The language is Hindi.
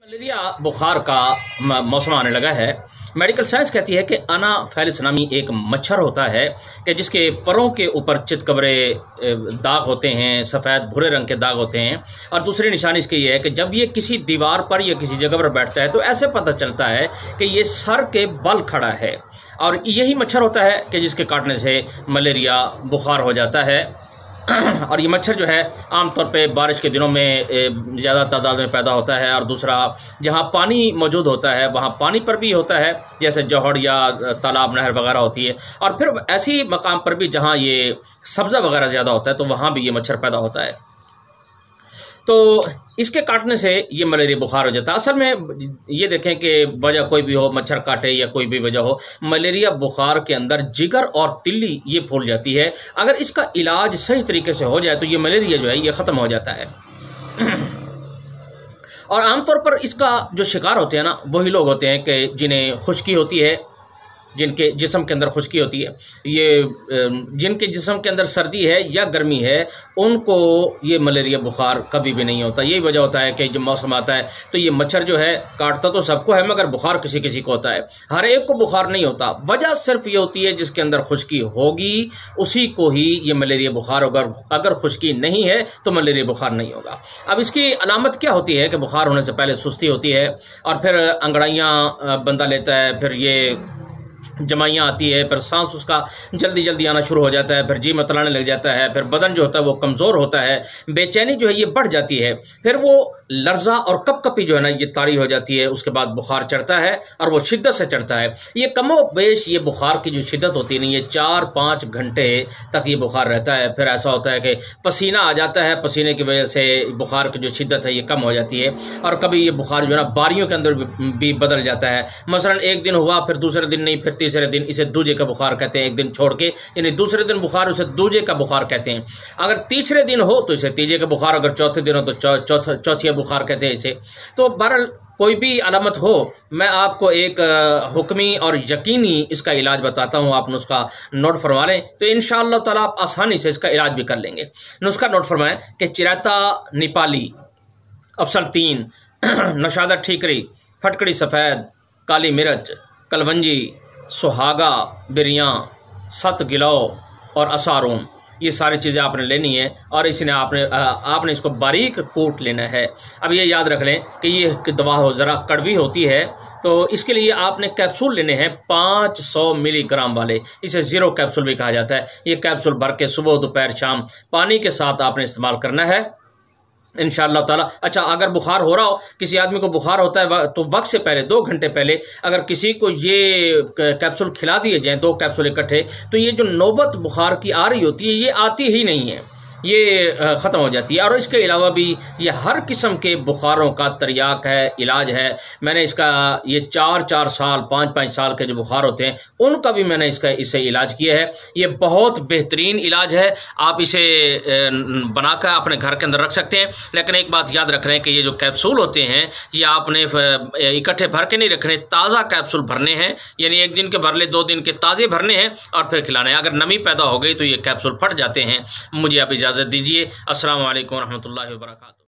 मलेरिया बुखार का मौसम आने लगा है। मेडिकल साइंस कहती है कि अनाफेलिस नामी एक मच्छर होता है कि जिसके परों के ऊपर चितकबरे दाग होते हैं, सफ़ेद भूरे रंग के दाग होते हैं। और दूसरी निशानी इसकी ये है कि जब ये किसी दीवार पर या किसी जगह पर बैठता है तो ऐसे पता चलता है कि ये सर के बल खड़ा है। और यही मच्छर होता है कि जिसके काटने से मलेरिया बुखार हो जाता है। और ये मच्छर जो है आमतौर पे बारिश के दिनों में ज़्यादा तादाद में पैदा होता है। और दूसरा, जहाँ पानी मौजूद होता है वहाँ पानी पर भी होता है, जैसे जोहड़ या तालाब नहर वगैरह होती है। और फिर ऐसी मकाम पर भी जहाँ ये सब्ज़ा वगैरह ज़्यादा होता है तो वहाँ भी ये मच्छर पैदा होता है। तो इसके काटने से ये मलेरिया बुखार हो जाता है। असल में ये देखें कि वजह कोई भी हो, मच्छर काटे या कोई भी वजह हो, मलेरिया बुखार के अंदर जिगर और तिल्ली ये फूल जाती है। अगर इसका इलाज सही तरीके से हो जाए तो ये मलेरिया जो है ये ख़त्म हो जाता है। और आमतौर पर इसका जो शिकार होते हैं ना, वही लोग होते हैं कि जिन्हें खुश्की होती है, जिनके जिस्म के अंदर खुश्की होती है, ये जिनके जिस्म के अंदर सर्दी है या गर्मी है, उनको ये मलेरिया बुखार कभी भी नहीं होता। यही वजह होता है कि जब मौसम आता है तो ये मच्छर जो है काटता तो सबको है, मगर बुखार किसी किसी को होता है। हर एक को बुखार नहीं होता। वजह सिर्फ ये होती है जिसके अंदर खुश्की होगी उसी को ही ये मलेरिया बुखार होगा। अगर खुश्की नहीं है तो मलेरिया बुखार नहीं होगा। अब इसकी अलामत क्या होती है कि बुखार होने से पहले सुस्ती होती है, और फिर अंगड़ाइयाँ बंदा लेता है, फिर ये जमाइयाँ आती है, फिर सांस उसका जल्दी जल्दी आना शुरू हो जाता है, फिर जी मतलाने लग जाता है, फिर बदन जो होता है वो कमज़ोर होता है, बेचैनी जो है ये बढ़ जाती है, फिर वो लर्जा और कपकपी जो है ना ये तारी हो जाती है। उसके बाद बुखार चढ़ता है और वो शिद्दत से चढ़ता है। ये कमो बेश ये बुखार की जो शिद्दत होती है ना, ये 4-5 घंटे तक ये बुखार रहता है। फिर ऐसा होता है कि पसीना आ जाता है, पसीने की वजह से बुखार की जो शिद्दत है ये कम हो जाती है। और कभी ये बुखार जो है ना बारियों के अंदर भी बदल जाता है। मसलन एक दिन हुआ, फिर दूसरे दिन नहीं, फिर तीसरे दिन, इसे दूजे का बुखार कहते हैं। एक दिन छोड़ के, यानी दूसरे दिन बुखार, उसे दूजे का बुखार कहते हैं। अगर तीसरे दिन हो तो इसे तीजे का बुखार, अगर चौथे दिन हो तो चौथिया बुखार कहते हैं इसे। तो बहरहाल कोई भी अलामत हो, मैं आपको एक हुक्मी और यकीनी इसका इलाज बताता हूँ। आप नुस्खा नोट फरमा लें तो इंशाअल्लाह ताला आप आसानी से इसका इलाज भी कर लेंगे। नुस्खा नोट फरमाएं कि चिराता नेपाली, अफसल 3, नशादा ठीकरी, फटकड़ी सफ़ेद, काली मिर्च, कलवंजी, सुहागा, बिरियाँ, 7 गिलौ और असारून, ये सारी चीज़ें आपने लेनी है। और इसने आपने इसको बारीक कूट लेना है। अब ये याद रख लें कि ये दवा हो ज़रा कड़वी होती है, तो इसके लिए आपने कैप्सूल लेने हैं 500 मिलीग्राम वाले। इसे 0 कैप्सूल भी कहा जाता है। ये कैप्सूल भर के सुबह दोपहर शाम पानी के साथ आपने इस्तेमाल करना है इंशाअल्लाह ताला। अच्छा, अगर बुखार हो रहा हो, किसी आदमी को बुखार होता है तो वक्त से पहले 2 घंटे पहले अगर किसी को ये कैप्सूल खिला दिए जाएँ, 2 कैप्सूल इकट्ठे, तो ये जो नौबत बुखार की आ रही होती है ये आती ही नहीं है, ये ख़त्म हो जाती है। और इसके अलावा भी ये हर किस्म के बुखारों का तरियाक है, इलाज है। मैंने इसका ये 4-4 साल 5-5 साल के जो बुखार होते हैं उनका भी मैंने इससे इलाज किया है। ये बहुत बेहतरीन इलाज है। आप इसे बनाकर अपने घर के अंदर रख सकते हैं। लेकिन एक बात याद रख रहे हैं कि ये जो कैप्सूल होते हैं ये आपने इकट्ठे भर के नहीं रखने, ताज़ा कैप्सूल भरने हैं। यानी 1 दिन के भर ले, 2 दिन के ताज़े भरने हैं और फिर खिलाने हैं। अगर नमी पैदा हो गई तो ये कैप्सूल फट जाते हैं। मुझे आप इजाज़त दीजिए। अस्सलाम वालेकुम रहमतुल्लाहि व बरकातुहू।